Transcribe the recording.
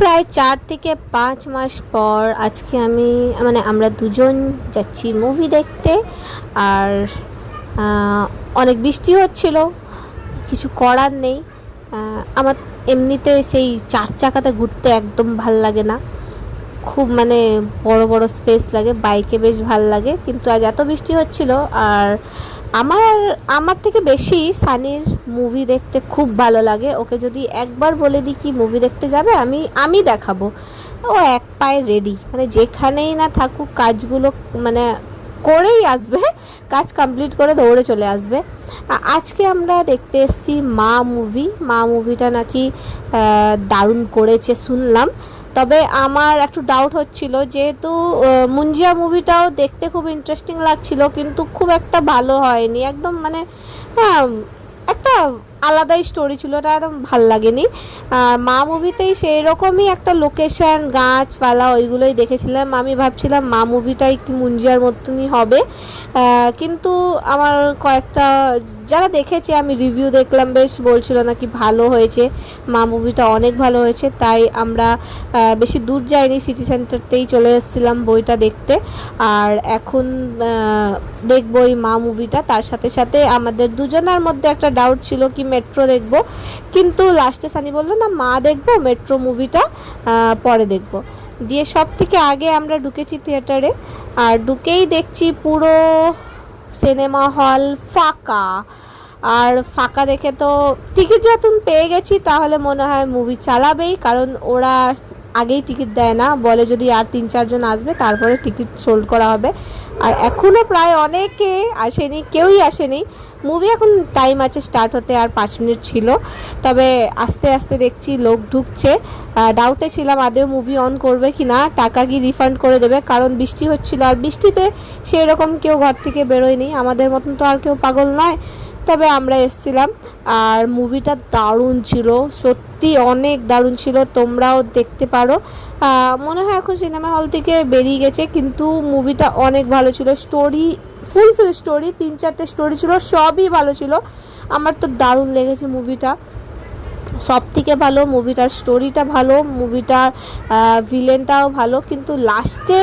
প্রায় 4 থেকে 5 মাস পর আজকে আমরা দুজন যাচ্ছি মুভি দেখতে। আর অনেক বৃষ্টি হচ্ছিল, কিছু করার নেই। আমার এমনিতে সেই 4 চাকাতে ঘুরতে একদম ভাল লাগে না, খুব বড় বড় স্পেস লাগে, বাইকে বেশ ভাল লাগে। কিন্তু আজ এত বৃষ্টি হচ্ছিল। আর আমার আমার থেকে বেশি সানির মুভি দেখতে খুব ভালো লাগে। ওকে যদি একবার বলে দিই কি মুভি দেখতে যাবে, আমি দেখাবো, ও এক পায়ে রেডি, যেখানেই না থাকুক কাজগুলো করেই আসবে, কাজ কমপ্লিট করে দৌড়ে চলে আসবে। আজকে আমরা দেখতে এসেছি মা মুভিটা নাকি দারুণ করেছে শুনলাম। তবে আমার একটু ডাউট হচ্ছিল, যেহেতু মুঞ্জিয়া মুভিটাও দেখতে খুব ইন্টারেস্টিং লাগছিল, কিন্তু খুব একটা ভালো হয়নি একদম। হ্যাঁ, একটা আলাদাই স্টোরি ছিল, ওটা একদম ভাল লাগেনি। মা মুভিতেই সেই রকমই একটা লোকেশন, গাছপালা, ওইগুলোই দেখেছিলাম। আমি ভাবছিলাম মা মুভিটাই কি মুঞ্জিয়ার মতনই হবে, কিন্তু আমার কয়েকটা যারা দেখেছে, আমি রিভিউ দেখলাম, বেশ বলছিল নাকি ভালো হয়েছে, মা মুভিটা অনেক ভালো হয়েছে। তাই আমরা বেশি দূর যাইনি, সিটি সেন্টারতেই চলে এসেছিলাম বইটা দেখতে। আর এখন দেখবো এই মা মুভিটা। তার সাথে সাথে আমাদের দুজনের মধ্যে একটা ডাউট ছিল কি মেট্রো দেখবো, কিন্তু লাস্টে সানি বললো না মা দেখবো, মেট্রো মুভিটা পরে দেখবো। দিয়ে সব থেকে আগে আমরা ঢুকেছি থিয়েটারে, আর ঢুকেই দেখছি পুরো সিনেমা হল ফাঁকা। আর ফাঁকা দেখে তো টিকিট যখন পেয়ে গেছি, তাহলে মনে হয় মুভি চালাবেই, কারণ ওরা আগেই টিকিট দেয় না, বলে যদি আর 3-4 জন আসবে তারপরে টিকিট সোল্ড করা হবে। আর এখনও প্রায় অনেকে আসেনি, কেউই আসেনি। মুভি এখন টাইম আছে স্টার্ট হতে, আর 5 মিনিট ছিল। তবে আস্তে আস্তে দেখছি লোক ঢুকছে। ডাউটে ছিলাম আদেও মুভি অন করবে কি না, টাকা কি রিফান্ড করে দেবে, কারণ বৃষ্টি হচ্ছিল। আর বৃষ্টিতে সেই রকম কেউ ঘর থেকে বেরোয়নি, আমাদের মতন তো আর কেউ পাগল নয়। তবে আমরা এসেছিলাম। আর মুভিটা দারুণ ছিল, সত্যি অনেক দারুণ ছিল, তোমরাও দেখতে পারো। মনে হয় এখন সিনেমা হল থেকে বেরিয়ে গেছে, কিন্তু মুভিটা অনেক ভালো ছিল। স্টোরি ফুলফিল স্টোরি, 3-4টে স্টোরি ছিল, সবই ভালো ছিল। আমার তো দারুণ লেগেছে মুভিটা। সব থেকে ভালো মুভিটার স্টোরিটা ভালো, মুভিটার ভিলেনটাও ভালো, কিন্তু লাস্টে